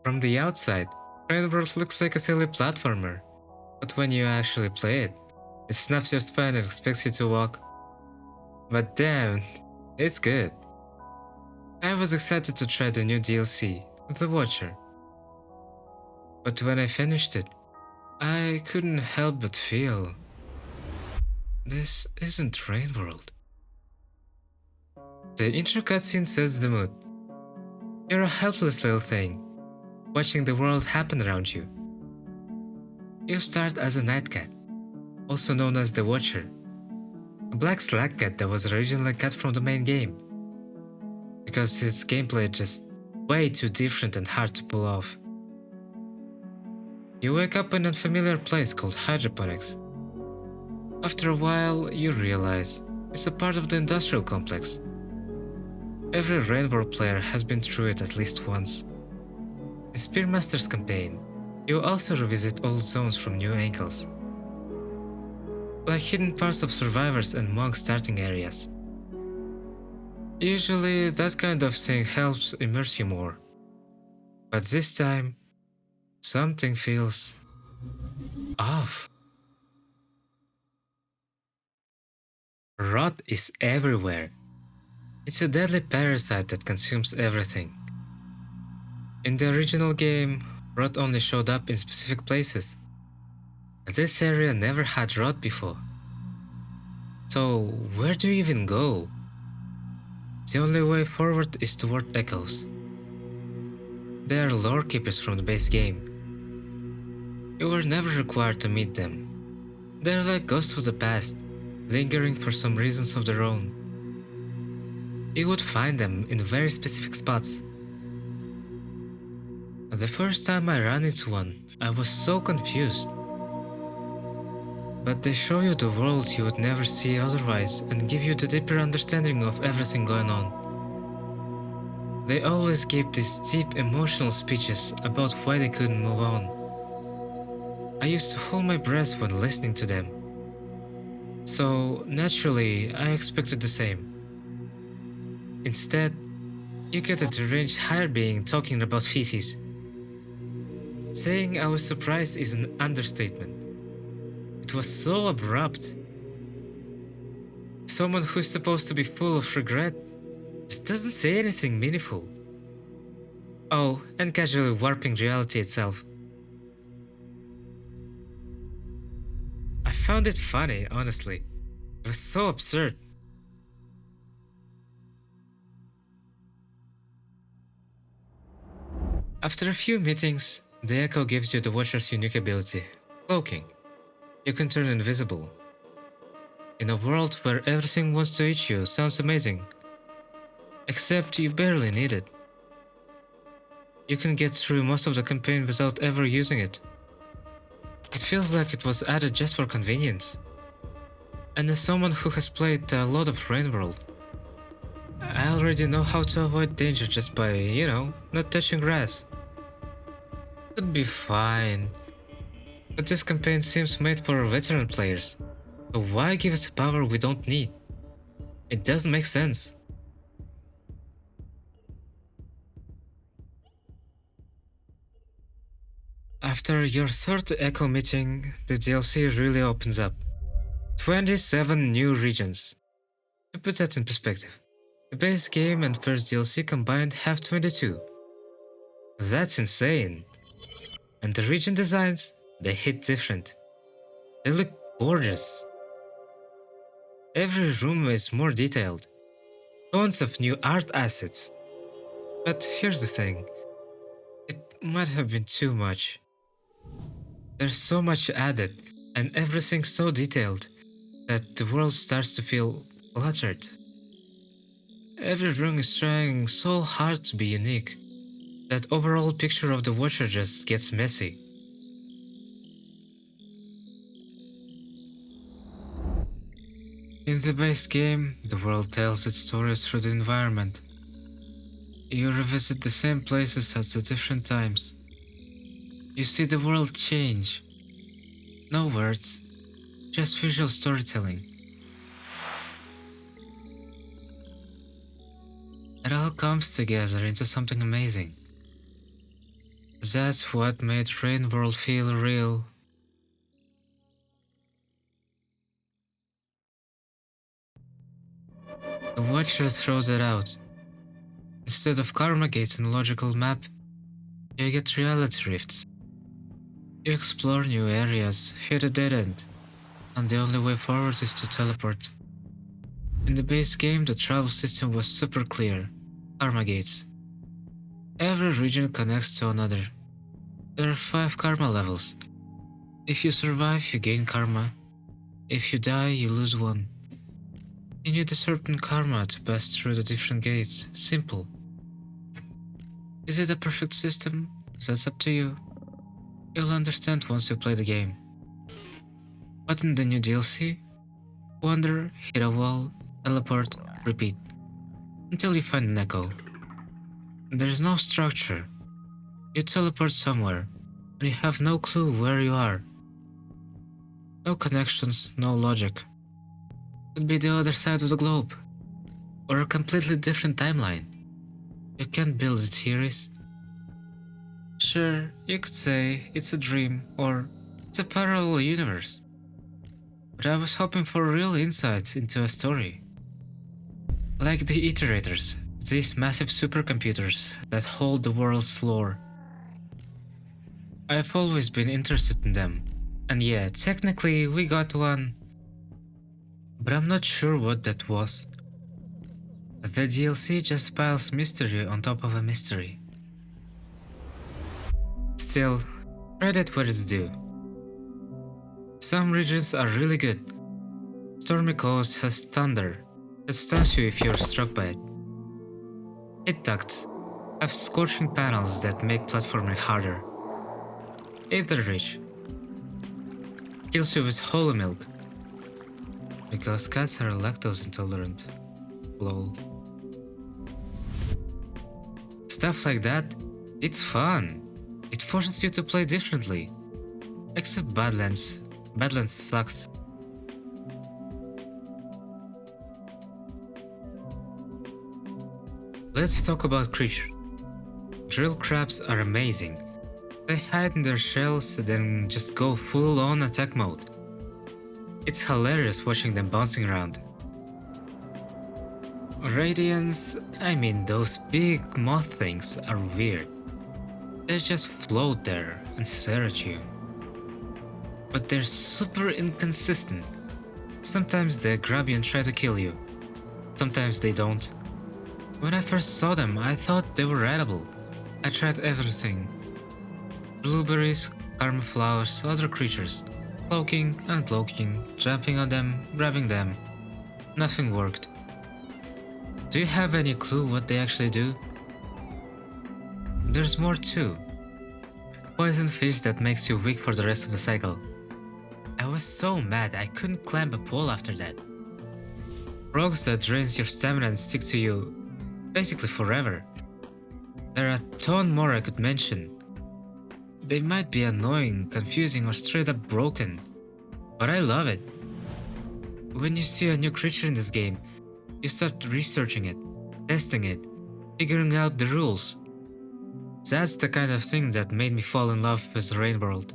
From the outside, Rain World looks like a silly platformer, but when you actually play it, it snaps your spine and expects you to walk. But damn, it's good. I was excited to try the new DLC, The Watcher. But when I finished it, I couldn't help but feel this isn't Rain World. The intro cutscene sets the mood. You're a helpless little thing, watching the world happen around you. You start as a night cat, also known as the Watcher, a black slack cat that was originally cut from the main game, because its gameplay is just way too different and hard to pull off. You wake up in an unfamiliar place called hydroponics. After a while, you realize it's a part of the industrial complex. Every Rain World player has been through it at least once. In Spearmaster's campaign, you also revisit old zones from new angles, like hidden parts of Survivors and Monk starting areas. Usually, that kind of thing helps immerse you more. But this time, something feels off. Rot is everywhere. It's a deadly parasite that consumes everything. In the original game, rot only showed up in specific places. This area never had rot before. So, where do you even go? The only way forward is toward Echoes. They are lore keepers from the base game. You were never required to meet them. They're like ghosts of the past, lingering for some reasons of their own. You would find them in very specific spots. The first time I ran into one, I was so confused. But they show you the world you would never see otherwise and give you the deeper understanding of everything going on. They always gave these deep emotional speeches about why they couldn't move on. I used to hold my breath when listening to them. So naturally, I expected the same. Instead, you get a deranged higher being talking about feces. Saying I was surprised is an understatement. It was so abrupt. Someone who's supposed to be full of regret just doesn't say anything meaningful. Oh, and casually warping reality itself. I found it funny, honestly. It was so absurd. After a few meetings, the Echo gives you the Watcher's unique ability, cloaking. You can turn invisible. In a world where everything wants to eat you sounds amazing. Except you barely need it. You can get through most of the campaign without ever using it. It feels like it was added just for convenience. And as someone who has played a lot of Rain World, I already know how to avoid danger just by, not touching grass. Could be fine. But this campaign seems made for veteran players. So why give us a power we don't need? It doesn't make sense. After your third Echo meeting, the DLC really opens up. 27 new regions. To put that in perspective, the base game and first DLC combined have 22. That's insane. And the region designs, they hit different. They look gorgeous. Every room is more detailed. Tons of new art assets. But here's the thing. It might have been too much. There's so much added, and everything so detailed, that the world starts to feel cluttered. Every room is trying so hard to be unique, that overall picture of the Watcher just gets messy. In the base game, the world tells its stories through the environment. You revisit the same places at the different times. You see the world change. No words, just visual storytelling. It all comes together into something amazing. That's what made Rain World feel real. The Watcher throws it out. Instead of karma gates and logical map, you get reality rifts. You explore new areas, hit a dead end, and the only way forward is to teleport. In the base game, the travel system was super clear. Karma gates. Every region connects to another. There are 5 karma levels. If you survive, you gain karma. If you die, you lose 1. You need a certain karma to pass through the different gates. Simple. Is it a perfect system? That's up to you. You'll understand once you play the game. But in the new DLC, wander, hit a wall, teleport, repeat, until you find an echo. There's no structure. You teleport somewhere, and you have no clue where you are. No connections, no logic. Could be the other side of the globe, or a completely different timeline. You can't build theories. Sure, you could say it's a dream or it's a parallel universe. But I was hoping for real insights into a story. Like the Iterators, these massive supercomputers that hold the world's lore. I've always been interested in them, and yeah, technically we got one. But I'm not sure what that was. The DLC just piles mystery on top of a mystery. Still, credit where it's due. Some regions are really good. Stormy Coast has thunder that stuns you if you're struck by it. Hit ducts have scorching panels that make platforming harder. Aether Ridge kills you with holy milk because cats are lactose intolerant. Lol. Stuff like that, it's fun. It forces you to play differently. Except Badlands. Badlands sucks. Let's talk about creatures. Drill crabs are amazing. They hide in their shells, then just go full on attack mode. It's hilarious watching them bouncing around. Radians, I mean those big moth things are weird. They just float there and stare at you. But they're super inconsistent. Sometimes they grab you and try to kill you. Sometimes they don't. When I first saw them, I thought they were edible. I tried everything. Blueberries, karma flowers, other creatures. Cloaking, uncloaking, jumping on them, grabbing them. Nothing worked. Do you have any clue what they actually do? There's more too. Poison fish that makes you weak for the rest of the cycle. I was so mad I couldn't climb a pole after that. Frogs that drains your stamina and stick to you basically forever. There are a ton more I could mention. They might be annoying, confusing, or straight up broken, but I love it. When you see a new creature in this game, you start researching it, testing it, figuring out the rules. That's the kind of thing that made me fall in love with Rain World.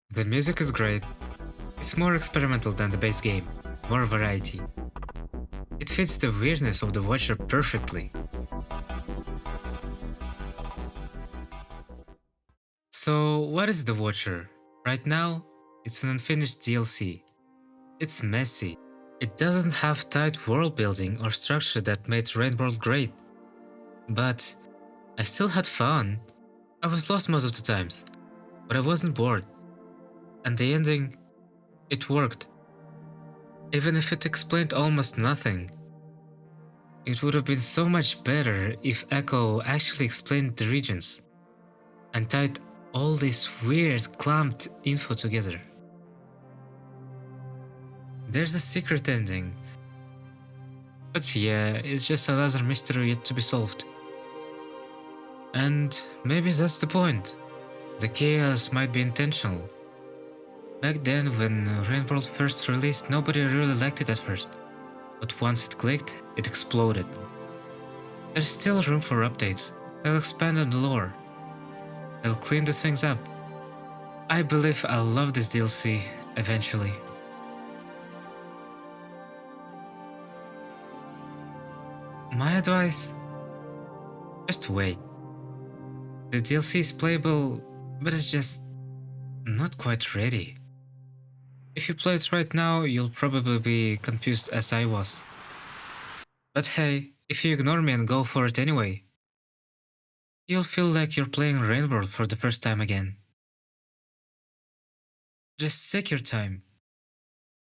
The music is great. It's more experimental than the base game, more variety. It fits the weirdness of the Watcher perfectly. So, what is the Watcher? Right now, it's an unfinished DLC. It's messy. It doesn't have tight world building or structure that made Rain World great. But I still had fun. I was lost most of the times, but I wasn't bored. And the ending, it worked. Even if it explained almost nothing. It would have been so much better if Echo actually explained the regions and tied all this weird clumped info together. There's a secret ending, but yeah, it's just another mystery yet to be solved. And maybe that's the point. The chaos might be intentional. Back then, when Rain World first released, nobody really liked it at first, but once it clicked, it exploded. There's still room for updates, They'll expand on the lore. They'll clean the things up. I believe I'll love this DLC eventually. My advice? Just wait. The DLC is playable, but it's just not quite ready. If you play it right now, you'll probably be confused as I was. But hey, if you ignore me and go for it anyway, you'll feel like you're playing Rain World for the first time again. Just take your time.